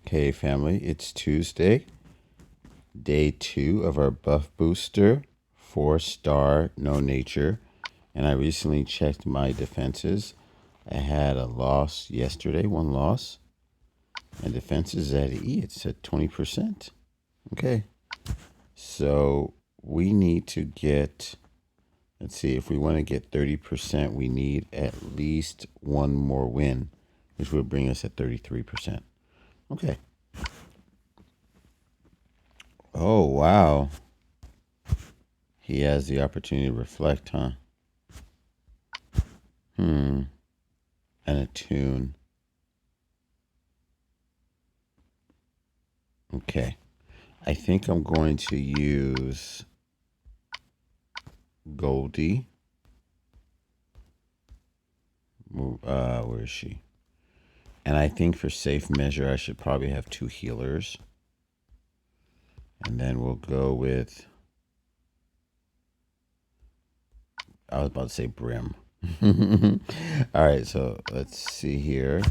Okay, family, it's Tuesday, day 2 of our buff booster, 4-star, no nature. And I recently checked my defenses. I had a loss yesterday, one loss. And defenses at E, it's at 20%. Okay, so we need to get, let's see, if we want to get 30%, we need at least one more win, which would bring us at 33%. Okay. Oh, wow. He has the opportunity to reflect, huh? And attune. Okay. I think I'm going to use Goldie. Where is she? And I think for safe measure, I should probably have 2 healers. And then we'll go with, I was about to say Brim. All right, so let's see here.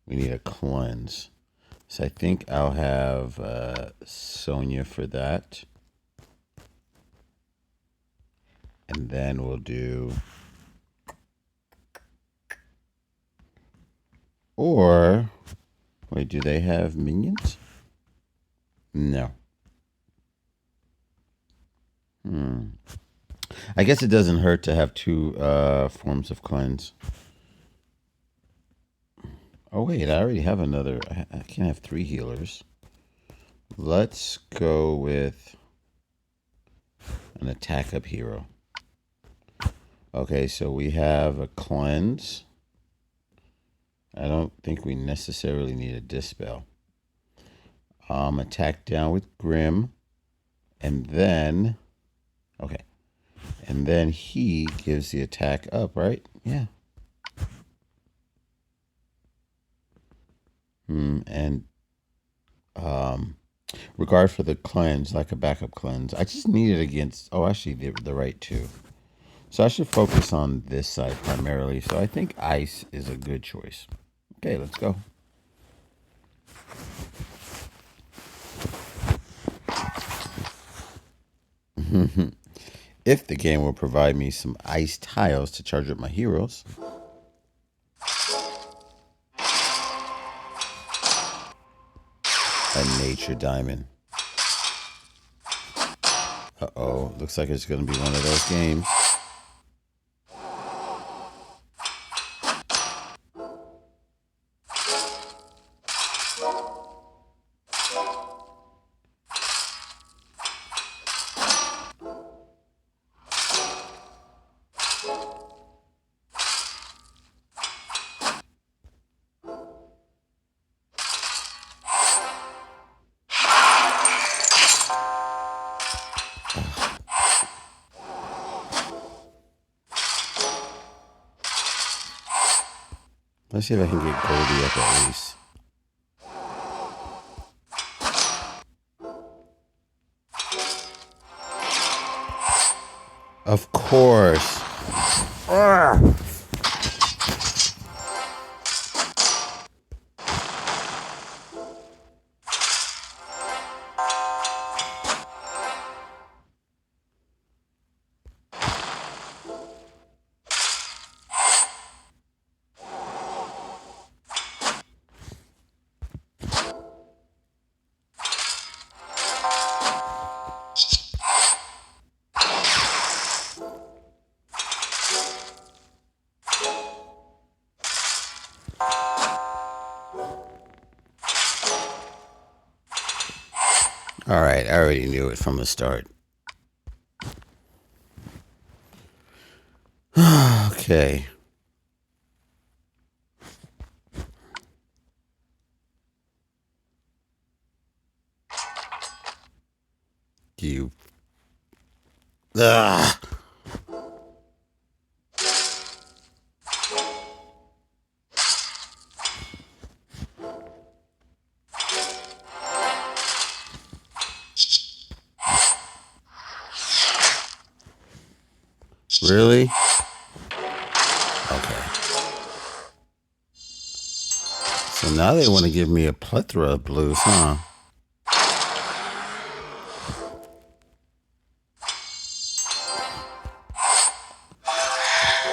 We need a cleanse. So I think I'll have Sonya for that. And then we'll do, or, wait, do they have minions? No. I guess it doesn't hurt to have 2 forms of cleanse. Oh, wait, I already have another. I can't have 3 healers. Let's go with an attack up hero. Okay, so we have a cleanse. I don't think we necessarily need a dispel. Attack down with Grim. And then, okay. And then he gives the attack up, right? Yeah. And regard for the cleanse, like a backup cleanse. I just need it against, oh, actually, the right 2. So I should focus on this side primarily. So I think ice is a good choice. Okay, let's go. If the game will provide me some ice tiles to charge up my heroes. A nature diamond. Uh-oh, looks like it's going to be one of those games. Let's see if I can get Goldie up at least. Of course. All right, I already knew it from the start. Okay. You. Ugh. Really? Okay. So Now they want to give me a plethora of blues, huh?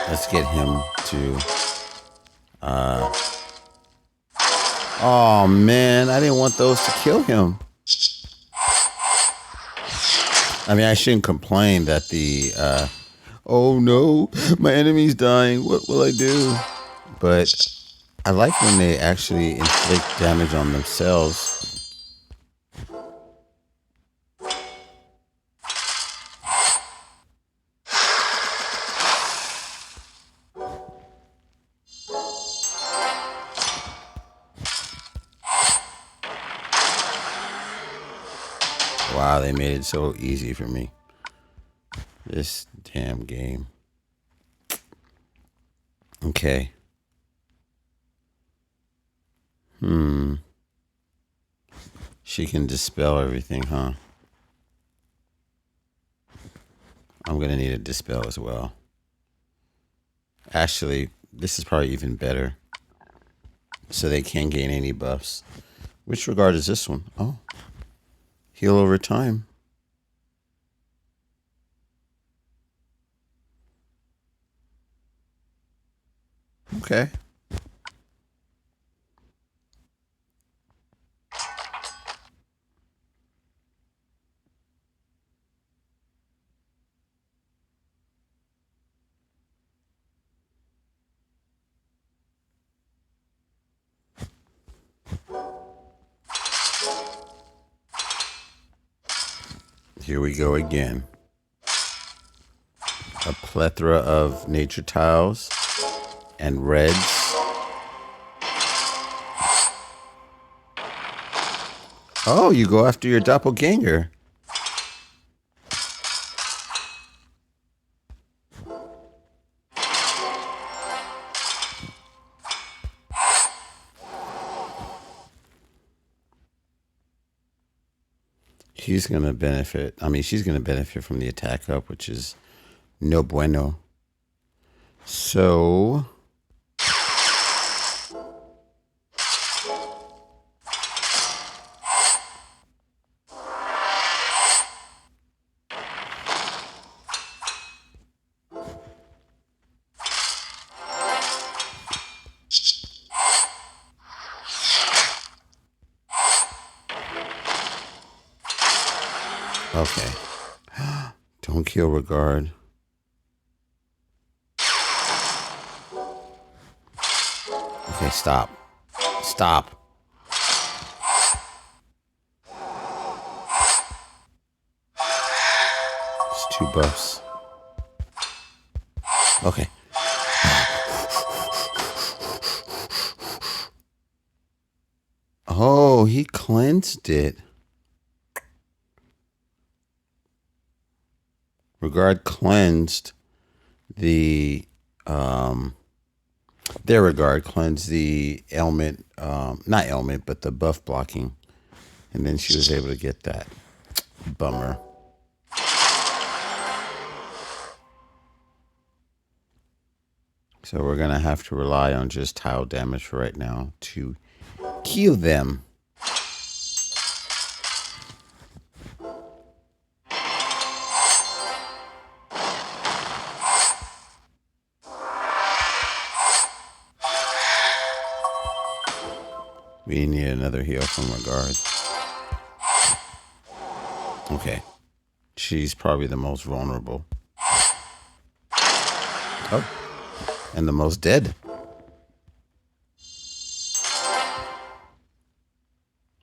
Let's get him to... Oh, man. I didn't want those to kill him. I mean, I shouldn't complain that the... oh, no. My enemy's dying. What will I do? But I like when they actually inflict damage on themselves. Wow, they made it so easy for me. This damn game. Okay. She can dispel everything, huh? I'm going to need a dispel as well. Actually, this is probably even better. So they can't gain any buffs. Which regard is this one? Oh. Heal over time. Okay. Here we go again. A plethora of nature tiles and reds. Oh, you go after your doppelganger. He's going to benefit. I mean, she's going to benefit from the attack up, which is no bueno. So... Okay. Don't kill regard. Okay, stop. Stop. It's 2 buffs. Okay. Oh, he cleansed it. Regard cleansed the their regard cleansed the ailment, not ailment, but the buff blocking, and then she was able to get that. Bummer. So we're gonna have to rely on just tile damage for right now to kill them. We need another heal from regard. Okay. She's probably the most vulnerable. Oh. And the most dead.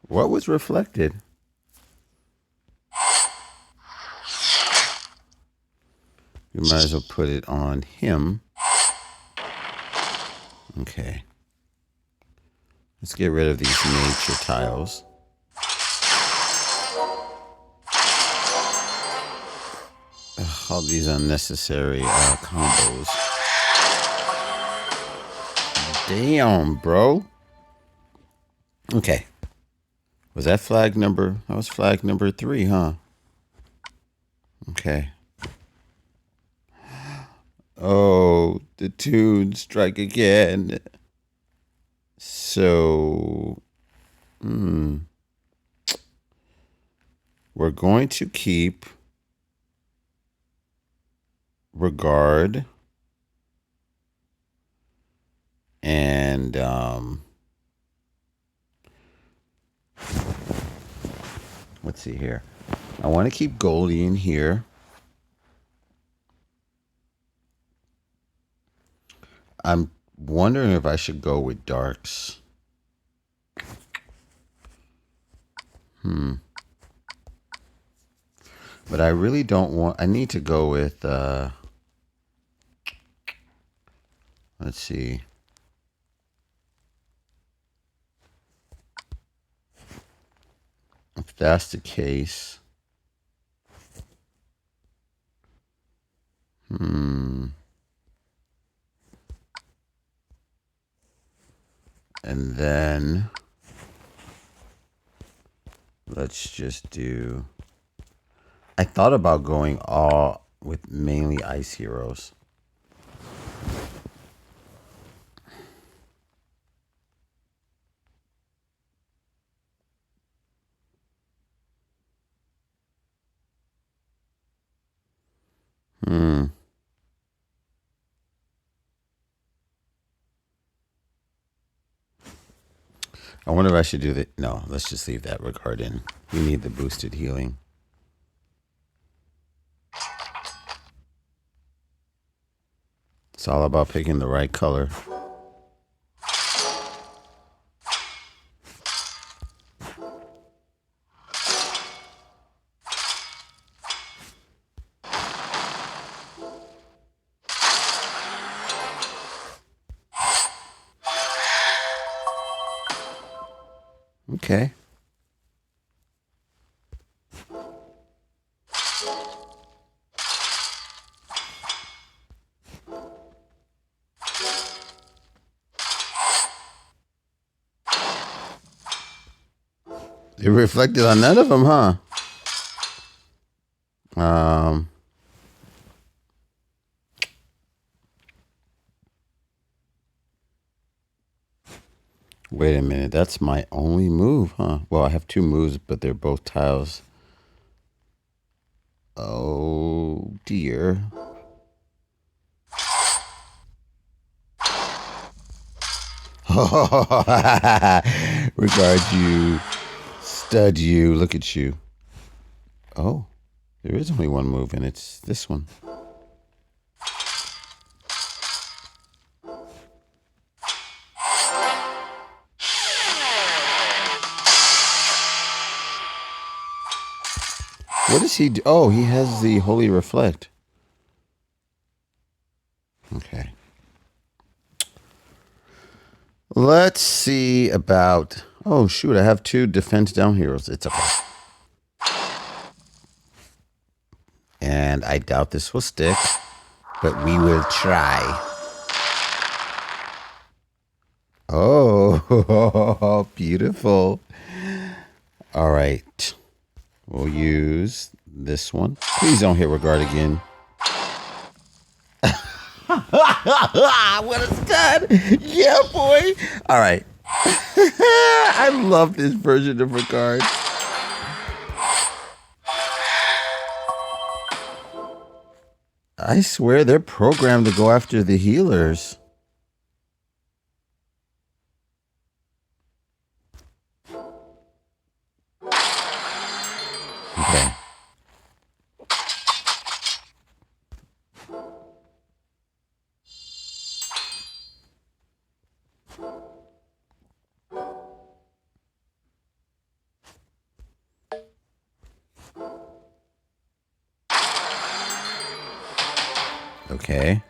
What was reflected? We might as well put it on him. Okay. Let's get rid of these nature tiles. Ugh, all these unnecessary combos. Damn, bro. Okay. Was that flag number? That was flag number 3, huh? Okay. Oh, the Toon strike again. So, we're going to keep regard and let's see here. I want to keep Goldie in here. I'm wondering if I should go with darks. But I really don't want. I need to go with. Let's see. If that's the case. And then let's just do. I thought about going all with mainly ice heroes. I wonder if I should do that. No, let's just leave that regard in. We need the boosted healing. It's all about picking the right color. Okay. It reflected on none of them, huh? Wait a minute. That's my only move, huh? Well, I have two moves, but they're both tiles. Oh, dear. Regard you. Stud you. Look at you. Oh, there is only one move, and it's this one. What does he do? Oh, he has the Holy Reflect. Okay. Let's see about... Oh, shoot. I have two defense down heroes. It's okay. And I doubt this will stick, but we will try. Oh, beautiful. All right. We'll use this one. Please don't hit regard again. What a stud. Yeah, boy. All right. I love this version of regard. I swear they're programmed to go after the healers. Okay. Okay.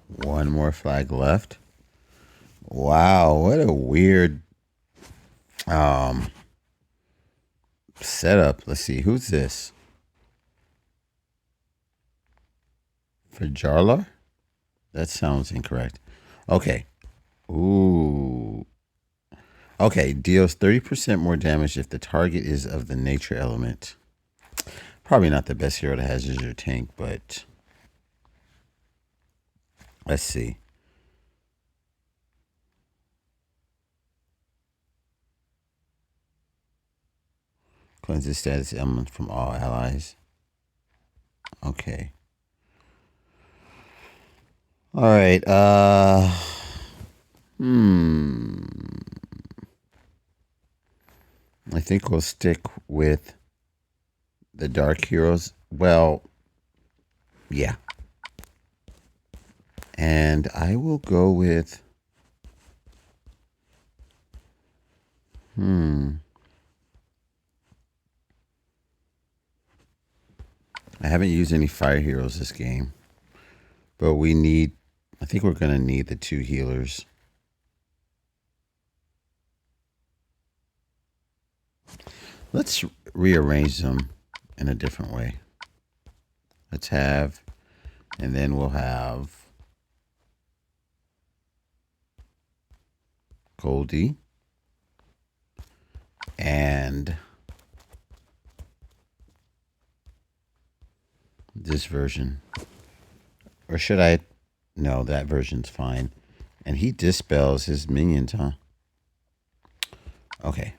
One more flag left. Wow, what a weird setup. Let's see, who's this? For Jarlar? That sounds incorrect. Okay. Ooh. Okay, deals 30% more damage if the target is of the nature element. Probably not the best hero to have as your tank, but let's see. Cleanses status elements from all allies. Okay. All right. I think we'll stick with the Dark Heroes. Well, yeah. And I will go with. I haven't used any fire heroes this game, but we need. I think we're gonna need the 2 healers. Let's rearrange them in a different way. Let's have, and then we'll have Goldie and this version. Or should I? No, that version's fine. And he dispels his minions, huh? Okay.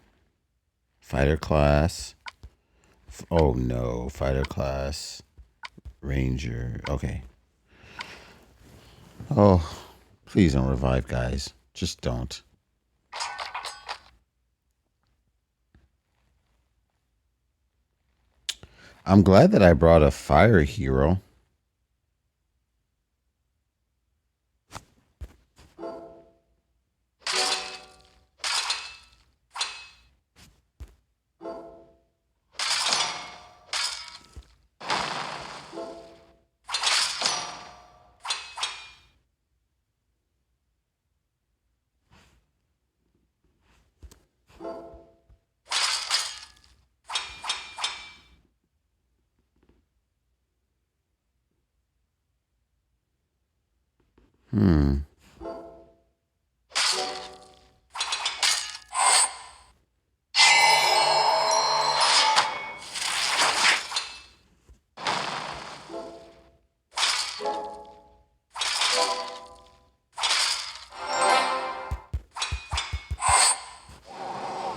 Fighter class. Oh no, fighter class. Ranger. Okay. Oh, please don't revive, guys. Just don't. I'm glad that I brought a fire hero.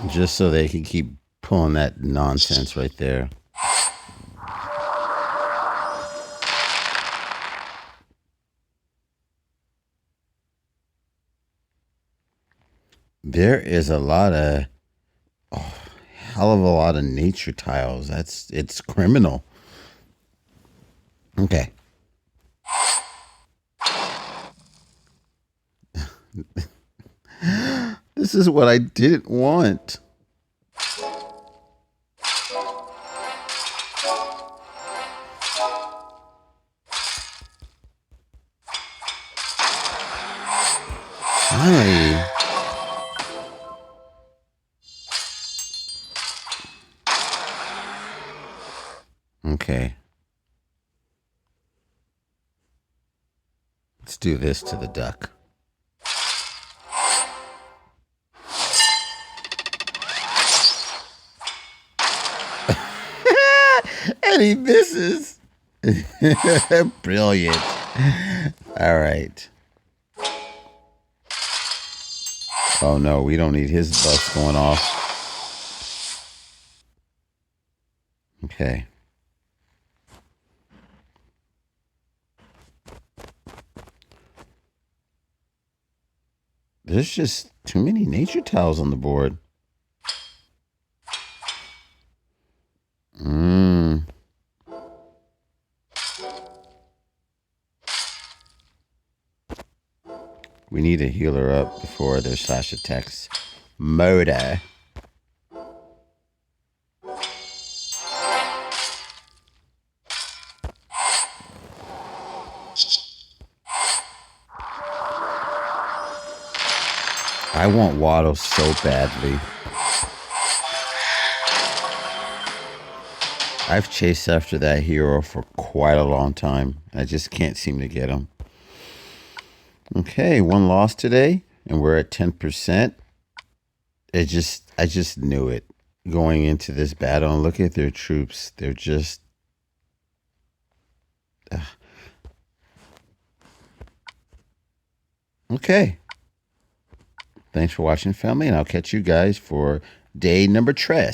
Just so they can keep pulling that nonsense right there. There is a lot of, hell of a lot of nature tiles. It's criminal. Okay. This is what I didn't want. Hi. Okay. Let's do this to the duck. And he misses. Brilliant. All right. Oh no, we don't need his bus going off. Okay. There's just too many nature tiles on the board. We need to heal her up before their slash attacks. Murder. I want Waddle so badly. I've chased after that hero for quite a long time. I just can't seem to get him. Okay, 1 loss today, and we're at 10%. I just knew it going into this battle. And look at their troops; they're just. Okay. Thanks for watching, family, and I'll catch you guys for day number 3.